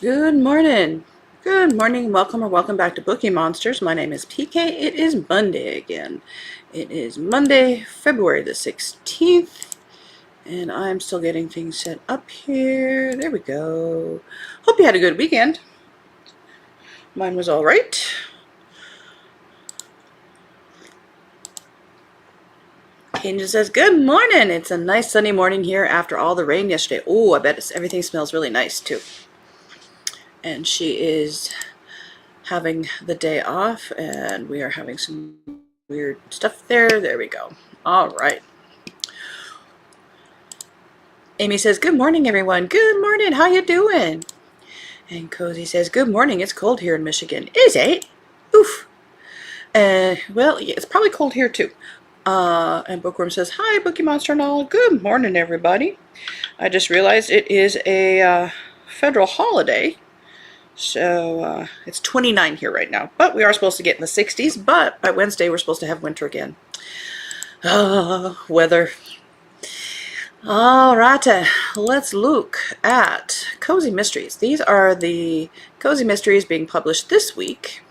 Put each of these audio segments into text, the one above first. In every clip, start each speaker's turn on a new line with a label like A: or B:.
A: Good morning. Good morning. Welcome or welcome back to Bookeemonsters. My name is PK. It is Monday again. It is Monday, February the 16th, and I'm still getting things set up here. There we go. Hope you had a good weekend. Mine was all right. Angel says, good morning. It's a nice sunny morning here after all the rain yesterday. Oh, I bet everything smells really nice too. And she is having the day off, and we are having some weird stuff there. There we go. All right. Amy says, good morning, everyone. Good morning. How you doing? And Cozy says, good morning. It's cold here in Michigan. Is it? Oof. Well, yeah, it's probably cold here too. And Bookworm says, hi, Bookie Monster and all. Good morning, everybody. I just realized it is a federal holiday. So it's 29 here right now, but we are supposed to get in the 60s, but by Wednesday we're supposed to have winter again. Weather. All right, let's look at Cozy Mysteries. These are the Cozy Mysteries being published this week.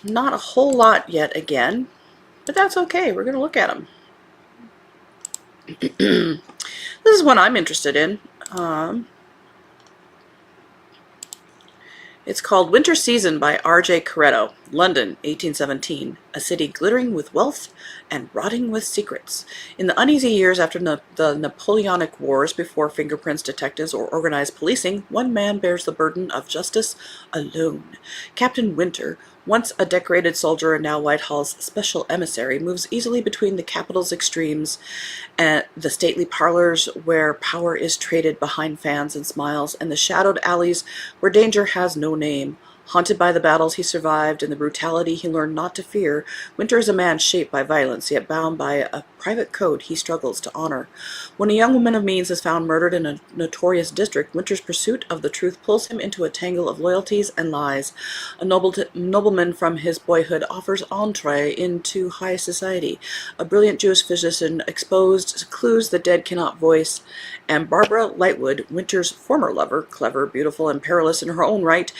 A: Not a whole lot yet again, but that's okay. We're going to look at them. This is one I'm interested in. It's called Winter Season by R.J. Coretto, London, 1817, a city glittering with wealth and rotting with secrets. In the uneasy years after the Napoleonic Wars, before fingerprints, detectives, or organized policing, one man bears the burden of justice alone. Captain Winter, once a decorated soldier and now Whitehall's special emissary, moves easily between the capital's extremes and the stately parlors where power is traded behind fans and smiles, and the shadowed alleys where danger has no name. Haunted by the battles he survived and the brutality he learned not to fear, Winter is a man shaped by violence, yet bound by a private code he struggles to honor. When a young woman of means is found murdered in a notorious district, Winter's pursuit of the truth pulls him into a tangle of loyalties and lies. A nobleman from his boyhood offers entree into high society. A brilliant Jewish physician exposed clues the dead cannot voice. And Barbara Lightwood, Winter's former lover, clever, beautiful, and perilous in her own right,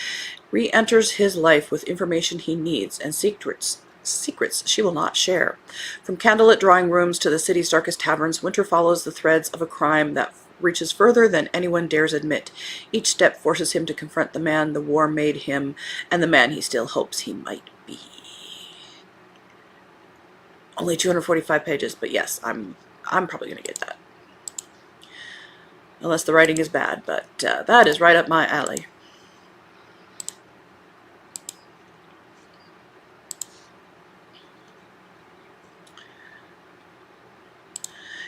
A: re-enters his life with information he needs and secrets she will not share. From candlelit drawing rooms to the city's darkest taverns, Winter follows the threads of a crime that reaches further than anyone dares admit. Each step forces him to confront the man the war made him and the man he still hopes he might be. Only 245 pages, but yes, I'm probably going to get that. Unless the writing is bad, but that is right up my alley.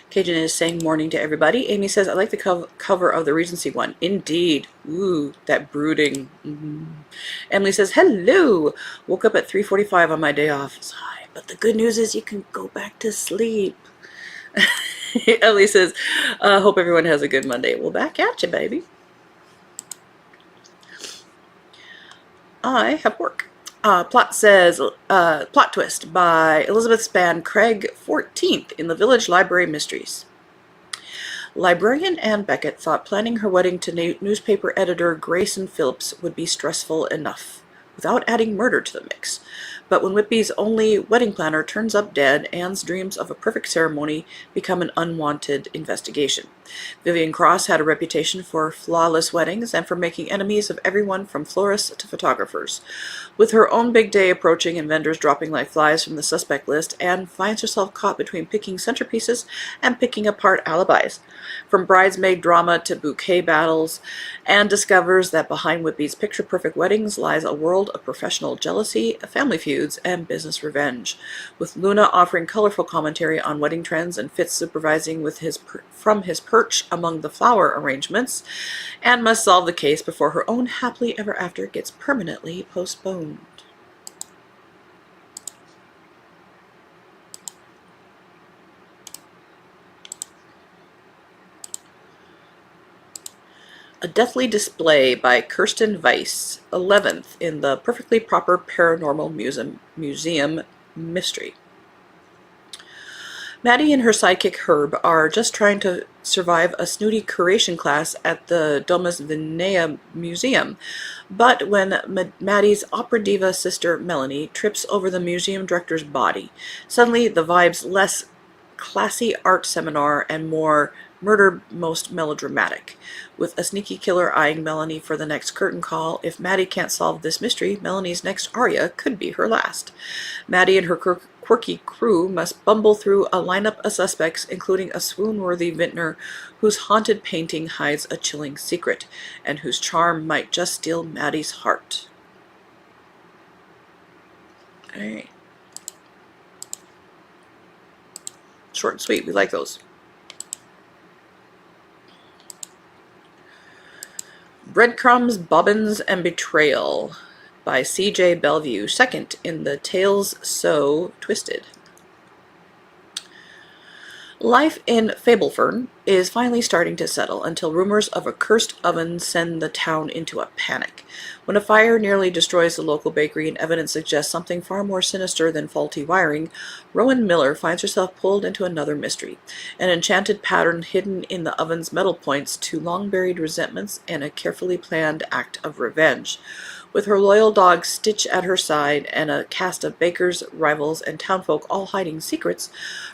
A: Cajun is saying morning to everybody. Amy says, I like the cover of the Regency one. Indeed. Ooh, that brooding. Emily says, hello. Woke up at 3:45 on my day off. Sigh. But the good news is you can go back to sleep. Emily says, hope everyone has a good Monday. Well, back at you, baby. I have work. Plot says, Plot Twist by Elizabeth Spann Craig, 14th in the Village Library Mysteries. Librarian Anne Beckett thought planning her wedding to newspaper editor Grayson Phillips would be stressful enough, without adding murder to the mix. But when Whitby's only wedding planner turns up dead, Anne's dreams of a perfect ceremony become an unwanted investigation. Vivian Cross had a reputation for flawless weddings and for making enemies of everyone from florists to photographers. With her own big day approaching and vendors dropping like flies from the suspect list, Anne finds herself caught between picking centerpieces and picking apart alibis. From bridesmaid drama to bouquet battles, Anne discovers that behind Whitby's picture-perfect weddings lies a world of professional jealousy, family feuds, and business revenge. With Luna offering colorful commentary on wedding trends and Fitz supervising from his perch among the flower arrangements, Anne must solve the case before her own happily ever after gets permanently postponed. A Deathly Display by Kirsten Weiss, 11th in the Perfectly Proper Paranormal Museum Mystery. Maddie and her sidekick Herb are just trying to survive a snooty curation class at the Domus Vinea Museum, but when Maddie's opera diva sister Melanie trips over the museum director's body, suddenly the vibe's less classy art seminar and more murder, most melodramatic, with a sneaky killer eyeing Melanie for the next curtain call. If Maddie can't solve this mystery, Melanie's next aria could be her last. Maddie and her quirky crew must bumble through a lineup of suspects, including a swoon-worthy vintner whose haunted painting hides a chilling secret, and whose charm might just steal Maddie's heart. Alright. Short and sweet, we like those. Breadcrumbs, Bobbins, and Betrayal by C.J. Bellevue, second in the Tales So Twisted. Life in Fablefern is finally starting to settle until rumors of a cursed oven send the town into a panic. When a fire nearly destroys the local bakery and evidence suggests something far more sinister than faulty wiring, Rowan Miller finds herself pulled into another mystery, an enchanted pattern hidden in the oven's metal points to long-buried resentments and a carefully planned act of revenge. With her loyal dog Stitch at her side and a cast of bakers, rivals, and townfolk all hiding secrets,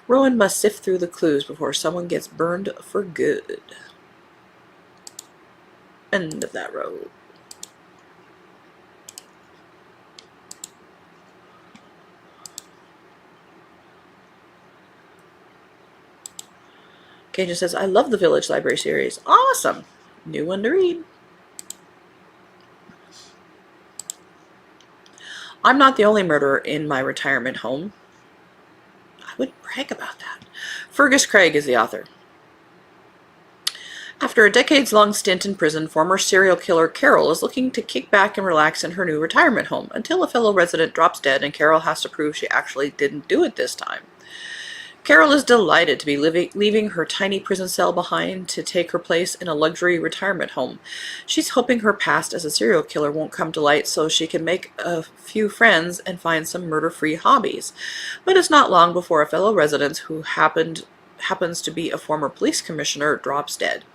A: Rowan must sift through the clues before someone gets burned for good. End of that road. Cajun says, I love the Village Library series. Awesome! New one to read. I'm not the only murderer in my retirement home. I would brag about that. Fergus Craig is the author. After a decades-long stint in prison, former serial killer Carol is looking to kick back and relax in her new retirement home until a fellow resident drops dead and Carol has to prove she actually didn't do it this time. Carol is delighted to be leaving her tiny prison cell behind to take her place in a luxury retirement home. She's hoping her past as a serial killer won't come to light so she can make a few friends and find some murder-free hobbies. But it's not long before a fellow resident who happens to be a former police commissioner drops dead,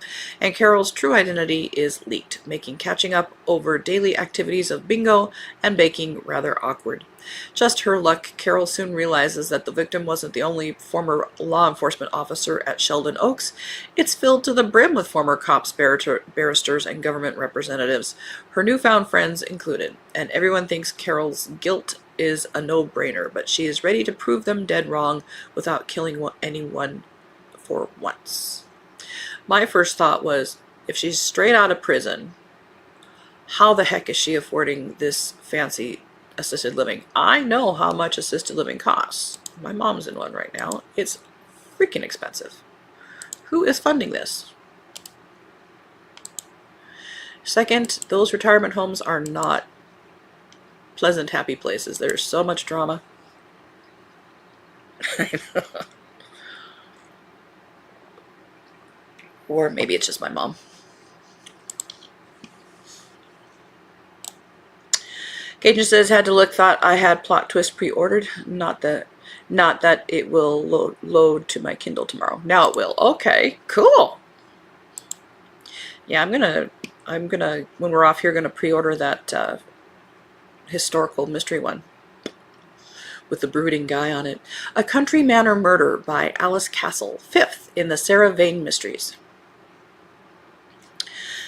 A: and Carol's true identity is leaked, making catching up over daily activities of bingo and baking rather awkward. Just her luck, Carol soon realizes that the victim wasn't the only former law enforcement officer at Sheldon Oaks. It's filled to the brim with former cops, barristers, and government representatives, her newfound friends included, and everyone thinks Carol's guilt is a no-brainer, but she is ready to prove them dead wrong without killing anyone for once. My first thought was, if she's straight out of prison, how the heck is she affording this fancy assisted living? I know how much assisted living costs. My mom's in one right now. It's freaking expensive. Who is funding this? Second, those retirement homes are not pleasant, happy places. There's so much drama. Or maybe it's just my mom. Cajun says, had to look, thought I had plot twist pre-ordered. Not that it will load to my Kindle tomorrow. Now it will. Okay, cool. Yeah, I'm gonna when we're off here, gonna pre-order that historical mystery one with the brooding guy on it. A Country Manor Murder by Alice Castle, 5th in the Sarah Vane Mysteries.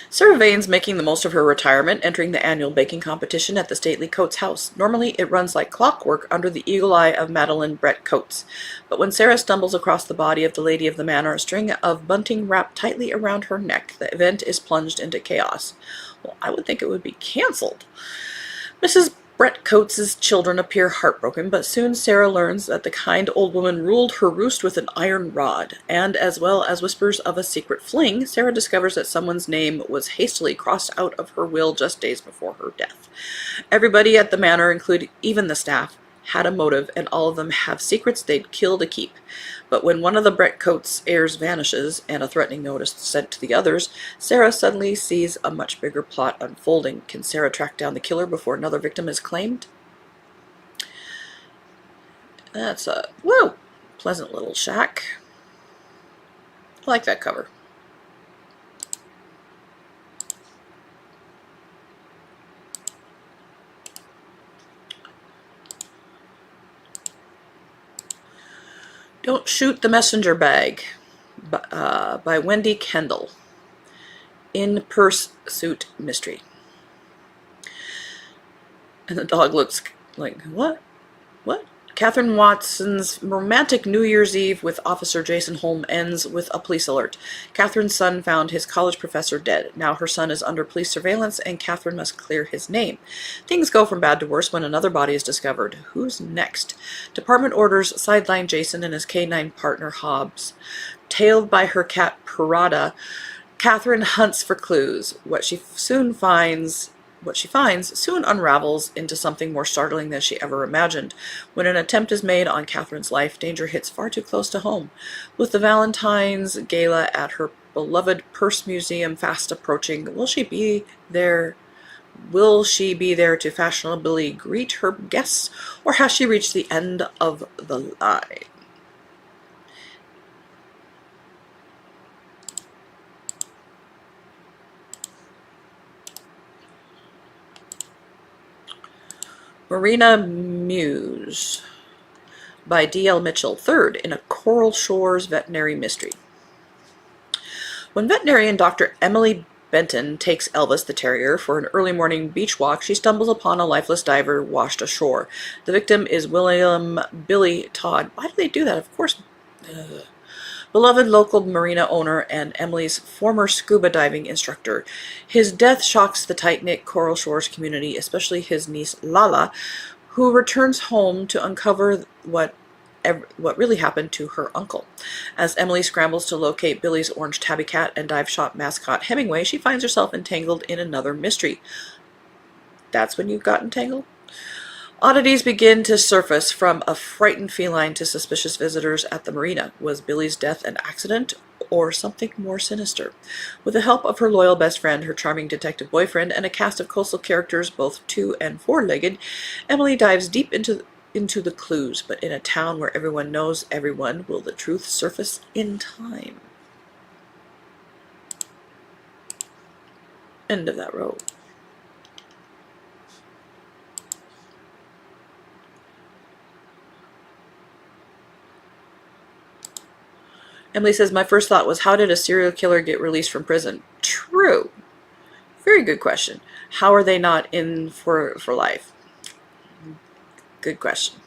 A: Sarah Vane's making the most of her retirement, entering the annual baking competition at the stately Coates house. Normally, it runs like clockwork under the eagle eye of Madeline Brett Coates. But when Sarah stumbles across the body of the lady of the manor, a string of bunting wrapped tightly around her neck, the event is plunged into chaos. Well, I would think it would be cancelled. Mrs. Brett Coates's children appear heartbroken, but soon Sarah learns that the kind old woman ruled her roost with an iron rod, and as well as whispers of a secret fling, Sarah discovers that someone's name was hastily crossed out of her will just days before her death. Everybody at the manor, including even the staff, had a motive, and all of them have secrets they'd kill to keep. But when one of the Brett Coates heirs vanishes, and a threatening notice sent to the others, Sarah suddenly sees a much bigger plot unfolding. Can Sarah track down the killer before another victim is claimed? That's a, whoa, pleasant little shack. I like that cover. Don't Shoot the Messenger Bag by Wendy Kendall. In Pursuit Mystery. And the dog looks like, what? What? Catherine Watson's romantic New Year's Eve with Officer Jason Holm ends with a police alert. Catherine's son found his college professor dead. Now her son is under police surveillance and Catherine must clear his name. Things go from bad to worse when another body is discovered. Who's next? Department orders sideline Jason and his canine partner Hobbs. Tailed by her cat Parada, Catherine hunts for clues. What she finds soon unravels into something more startling than she ever imagined. When an attempt is made on Catherine's life, danger hits far too close to home. With the Valentine's Gala at her beloved Purse Museum fast approaching, will she be there to fashionably greet her guests, or has she reached the end of the line? Marina Muse by D.L. Mitchell, third in a Coral Shores veterinary mystery. When veterinarian Dr. Emily Benton takes Elvis the terrier for an early morning beach walk, she stumbles upon a lifeless diver washed ashore. The victim is William Billy Todd. Why do they do that? Of course. Beloved local marina owner and Emily's former scuba diving instructor. His death shocks the tight-knit Coral Shores community, especially his niece Lala, who returns home to uncover what really happened to her uncle. As Emily scrambles to locate Billy's orange tabby cat and dive shop mascot Hemingway, she finds herself entangled in another mystery. That's when you got entangled? Oddities begin to surface, from a frightened feline to suspicious visitors at the marina. Was Billy's death an accident or something more sinister? With the help of her loyal best friend, her charming detective boyfriend, and a cast of coastal characters, both two- and four-legged, Emily dives deep into the clues. But in a town where everyone knows everyone, will the truth surface in time? End of that row. Emily says, my first thought was, how did a serial killer get released from prison? True. Very good question. How are they not in for life? Good question.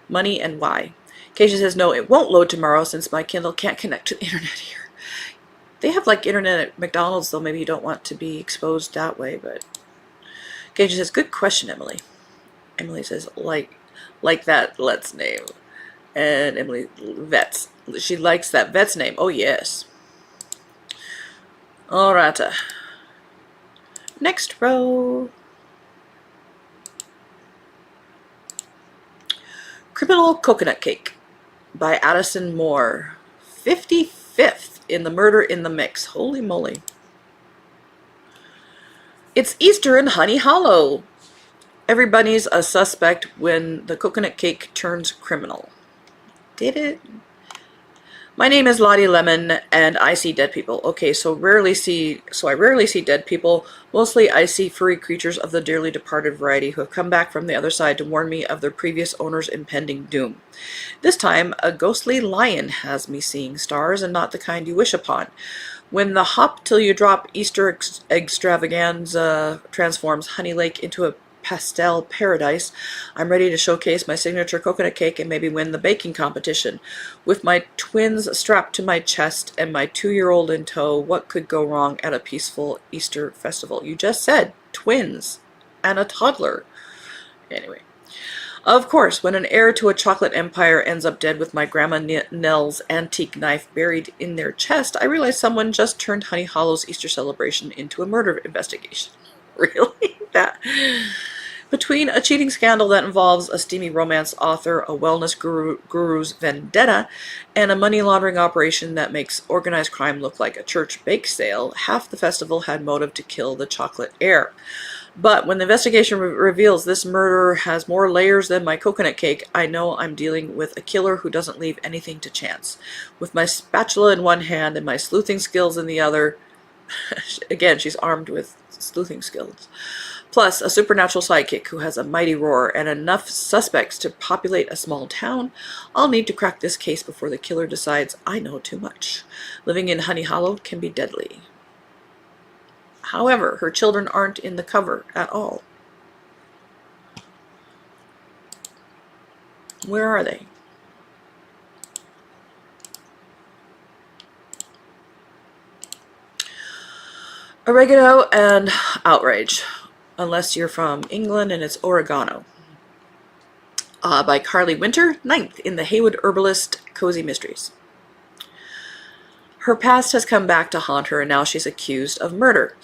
A: Money and why? Keisha says, no, it won't load tomorrow since my Kindle can't connect to the internet here. They have like internet at McDonald's, though maybe you don't want to be exposed that way, but Keisha says, good question, Emily. Emily says, like that Let's name. And Emily, vets. She likes that vet's name. Oh, yes. All right. Next row. Criminal Coconut Cake by Addison Moore. 55th in the Murder in the Mix. Holy moly. It's Easter in Honey Hollow. Everybody's a suspect when the coconut cake turns criminal. Did it? My name is Lottie Lemon, and I see dead people. Okay, so I rarely see dead people. Mostly I see furry creatures of the dearly departed variety who have come back from the other side to warn me of their previous owner's impending doom. This time, a ghostly lion has me seeing stars, and not the kind you wish upon. When the hop till you drop Easter extravaganza transforms Honey Lake into a pastel paradise, I'm ready to showcase my signature coconut cake and maybe win the baking competition. With my twins strapped to my chest and my 2-year-old in tow, what could go wrong at a peaceful Easter festival? You just said twins and a toddler. Anyway. Of course, when an heir to a chocolate empire ends up dead with my Grandma Nell's antique knife buried in their chest, I realize someone just turned Honey Hollow's Easter celebration into a murder investigation. Really? That? Between a cheating scandal that involves a steamy romance author, a wellness guru's vendetta, and a money laundering operation that makes organized crime look like a church bake sale, half the festival had motive to kill the chocolate heir. But when the investigation reveals this murder has more layers than my coconut cake, I know I'm dealing with a killer who doesn't leave anything to chance. With my spatula in one hand and my sleuthing skills in the other, again, she's armed with sleuthing skills. Plus, a supernatural sidekick who has a mighty roar and enough suspects to populate a small town. I'll need to crack this case before the killer decides I know too much. Living in Honey Hollow can be deadly. However, her children aren't in the cover at all. Where are they? Oregano and outrage. Unless you're from England and it's oregano. By Carly Winter, 9th in the Haywood Herbalist Cozy Mysteries. Her past has come back to haunt her, and now she's accused of murder.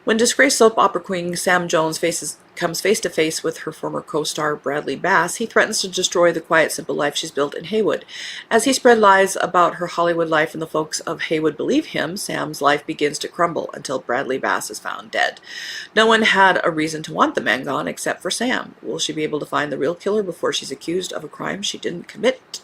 A: When disgraced soap opera queen Sam Jones comes face to face with her former co-star Bradley Bass, he threatens to destroy the quiet, simple life she's built in Haywood. As he spread lies about her Hollywood life and the folks of Haywood believe him, Sam's life begins to crumble until Bradley Bass is found dead. No one had a reason to want the man gone except for Sam. Will she be able to find the real killer before she's accused of a crime she didn't commit?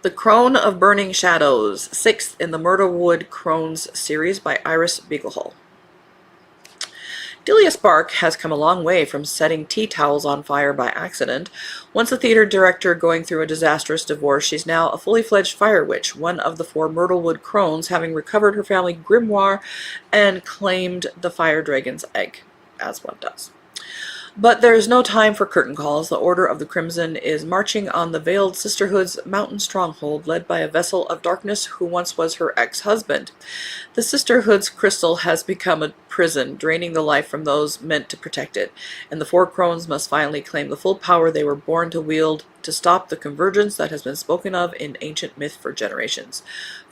A: The Crone of Burning Shadows, 6th in the Myrtlewood Crones series by Iris Beaglehull. Delia Spark has come a long way from setting tea towels on fire by accident. Once a theater director going through a disastrous divorce, she's now a fully fledged fire witch, one of the 4 Myrtlewood Crones, having recovered her family grimoire and claimed the fire dragon's egg, as one does. But there's no time for curtain calls. The Order of the Crimson is marching on the Veiled Sisterhood's mountain stronghold, led by a vessel of darkness who once was her ex-husband. The Sisterhood's crystal has become a prison, draining the life from those meant to protect it, and the 4 crones must finally claim the full power they were born to wield to stop the convergence that has been spoken of in ancient myth for generations.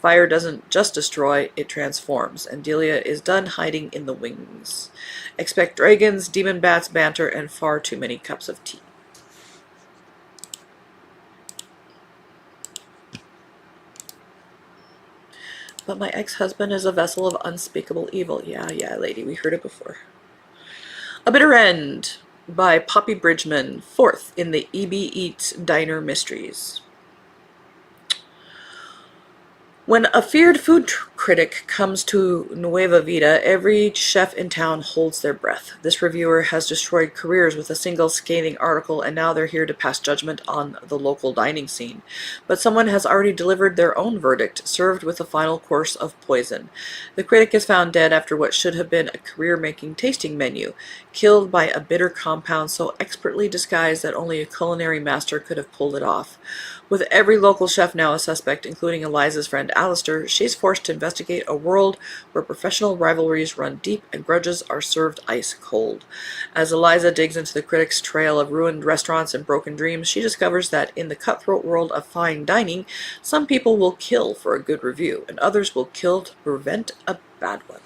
A: Fire doesn't just destroy, it transforms, and Delia is done hiding in the wings. Expect dragons, demon bats, banter, and far too many cups of tea. But my ex-husband is a vessel of unspeakable evil. Yeah, lady, we heard it before. A Bitter End by Poppy Bridgman, 4th in the E.B. Eats Diner Mysteries. When a feared food critic comes to Nueva Vida, every chef in town holds their breath. This reviewer has destroyed careers with a single scathing article, and now they're here to pass judgment on the local dining scene. But someone has already delivered their own verdict, served with a final course of poison. The critic is found dead after what should have been a career-making tasting menu, killed by a bitter compound so expertly disguised that only a culinary master could have pulled it off. With every local chef now a suspect, including Eliza's friend Alistair, she's forced to investigate a world where professional rivalries run deep and grudges are served ice cold. As Eliza digs into the critic's trail of ruined restaurants and broken dreams, she discovers that in the cutthroat world of fine dining, some people will kill for a good review, and others will kill to prevent a bad one.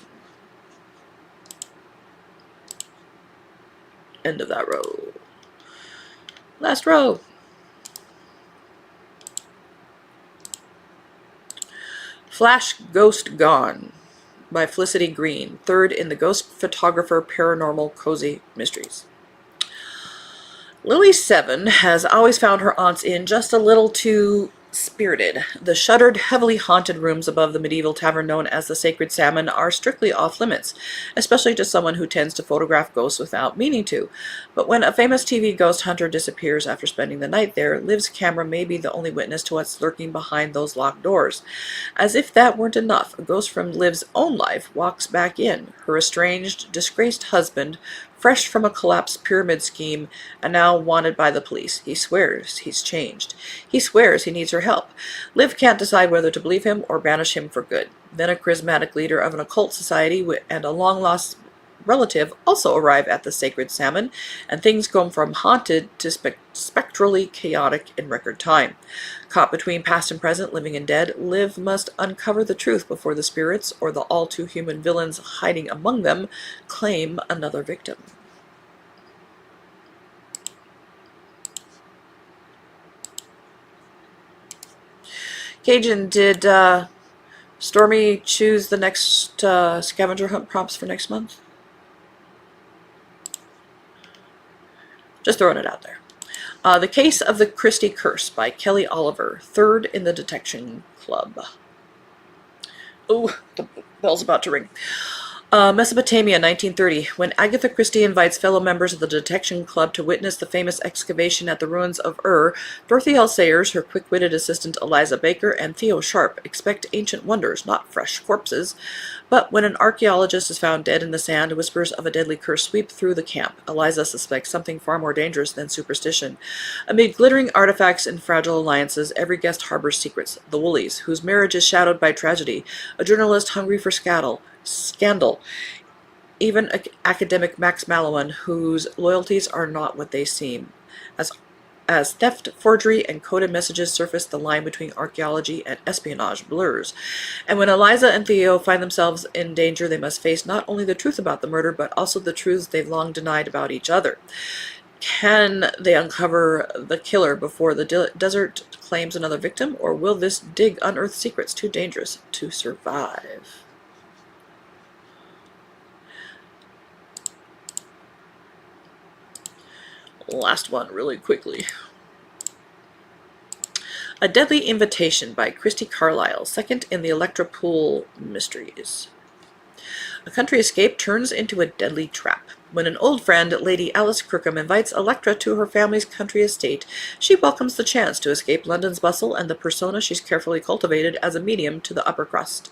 A: End of that row. Last row. Flash Ghost Gone by Felicity Green, 3rd in the Ghost Photographer Paranormal Cozy Mysteries. Lily 7 has always found her aunt's inn just a little too spirited. The shuttered, heavily haunted rooms above the medieval tavern known as the Sacred Salmon are strictly off limits, especially to someone who tends to photograph ghosts without meaning to. But when a famous TV ghost hunter disappears after spending the night there, Liv's camera may be the only witness to what's lurking behind those locked doors. As if that weren't enough, a ghost from Liv's own life walks back in, her estranged, disgraced husband, fresh from a collapsed pyramid scheme and now wanted by the police. He swears he's changed. He swears he needs her help. Liv can't decide whether to believe him or banish him for good. Then a charismatic leader of an occult society and a long-lost relative also arrive at the Sacred Salmon, and things go from haunted to spectrally chaotic in record time. Caught between past and present, living and dead, Liv must uncover the truth before the spirits, or the all-too-human villains hiding among them, claim another victim. Cajun, did Stormy choose the next scavenger hunt prompts for next month? Just throwing it out there. The Case of the Christie Curse by Kelly Oliver, third in the Detection Club. Oh, the bell's about to ring. Mesopotamia, 1930. When Agatha Christie invites fellow members of the Detection Club to witness the famous excavation at the ruins of Ur, Dorothy L. Sayers, her quick-witted assistant Eliza Baker, and Theo Sharp expect ancient wonders, not fresh corpses. But when an archaeologist is found dead in the sand, whispers of a deadly curse sweep through the camp. Eliza suspects something far more dangerous than superstition. Amid glittering artifacts and fragile alliances, every guest harbors secrets. The Woolies, whose marriage is shadowed by tragedy. A journalist hungry for scandal. Even academic Max Mallowan, whose loyalties are not what they seem. As theft, forgery, and coded messages surface, the line between archaeology and espionage blurs. And when Eliza and Theo find themselves in danger, they must face not only the truth about the murder, but also the truths they've long denied about each other. Can they uncover the killer before the desert claims another victim, or will this dig unearth secrets too dangerous to survive? Last one really quickly. A Deadly Invitation by Christy Carlyle, second in the Electra Pool Mysteries. A country escape turns into a deadly trap. When an old friend, Lady Alice Crookham, invites Electra to her family's country estate, she welcomes the chance to escape London's bustle and the persona she's carefully cultivated as a medium to the upper crust.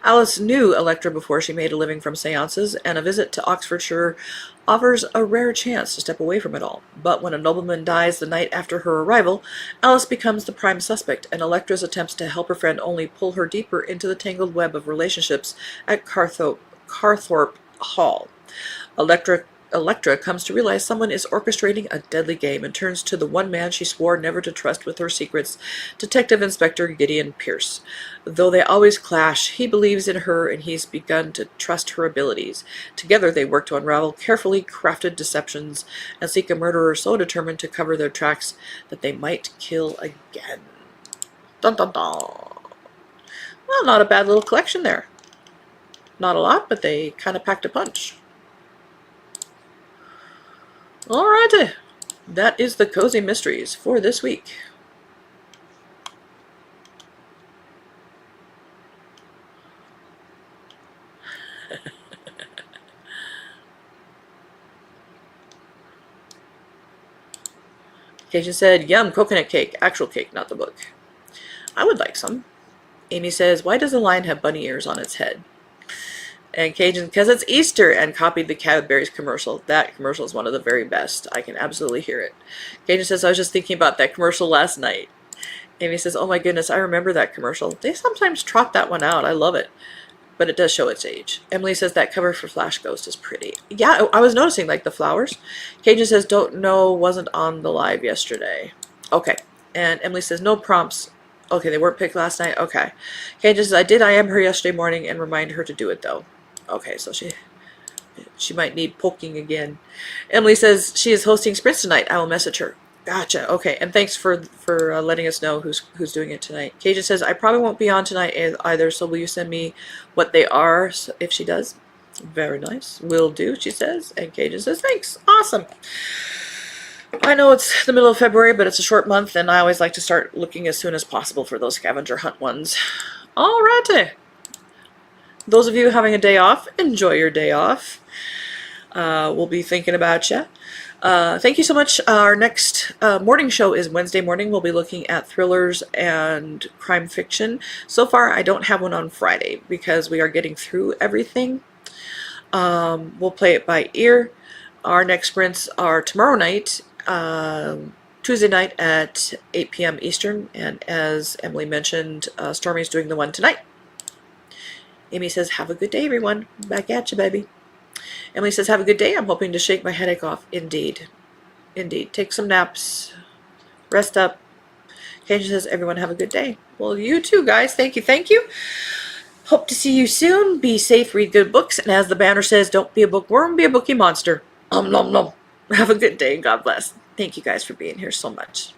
A: Alice knew Electra before she made a living from seances, and a visit to Oxfordshire offers a rare chance to step away from it all. But when a nobleman dies the night after her arrival, Alice becomes the prime suspect, and Electra's attempts to help her friend only pull her deeper into the tangled web of relationships at Carthorpe Hall. Electra comes to realize someone is orchestrating a deadly game and turns to the one man she swore never to trust with her secrets, Detective Inspector Gideon Pierce. Though they always clash, he believes in her and he's begun to trust her abilities. Together they work to unravel carefully crafted deceptions and seek a murderer so determined to cover their tracks that they might kill again. Dun dun dun. Well, not a bad little collection there. Not a lot, but they kind of packed a punch. Alrighty, that is the Cozy Mysteries for this week. Cajun said, yum, coconut cake. Actual cake, not the book. I would like some. Amy says, why does the lion have bunny ears on its head? And Cajun, because it's Easter, and copied the Cadbury's commercial. That commercial is one of the very best. I can absolutely hear it. Cajun says, I was just thinking about that commercial last night. Amy says, oh my goodness, I remember that commercial. They sometimes trot that one out. I love it. But it does show its age. Emily says, that cover for Flash Ghost is pretty. Yeah, I was noticing, like, the flowers. Cajun says, don't know, wasn't on the live yesterday. Okay. And Emily says, no prompts. Okay, they weren't picked last night. Okay. Cajun says, I did IM her yesterday morning and remind her to do it, though. Okay, so she might need poking again. Emily says she is hosting sprints tonight. I will message her. Gotcha. Okay, and thanks for letting us know who's doing it tonight. Cajun says I probably won't be on tonight either. So will you send me what they are if she does? Very nice. Will do. She says, and Cajun says thanks. Awesome. I know it's the middle of February, but it's a short month, and I always like to start looking as soon as possible for those scavenger hunt ones. All righty. Those of you having a day off, enjoy your day off. We'll be thinking about you. Thank you so much. Our next morning show is Wednesday morning. We'll be looking at thrillers and crime fiction. So far, I don't have one on Friday because we are getting through everything. We'll play it by ear. Our next sprints are tomorrow night, Tuesday night at 8 p.m. Eastern. And as Emily mentioned, Stormy's doing the one tonight. Amy says, have a good day, everyone. Back at you, baby. Emily says, have a good day. I'm hoping to shake my headache off. Indeed. Indeed. Take some naps. Rest up. Cajun says, everyone have a good day. Well, you too, guys. Thank you. Thank you. Hope to see you soon. Be safe. Read good books. And as the banner says, don't be a bookworm. Be a bookie monster. Nom nom. Have a good day and God bless. Thank you guys for being here so much.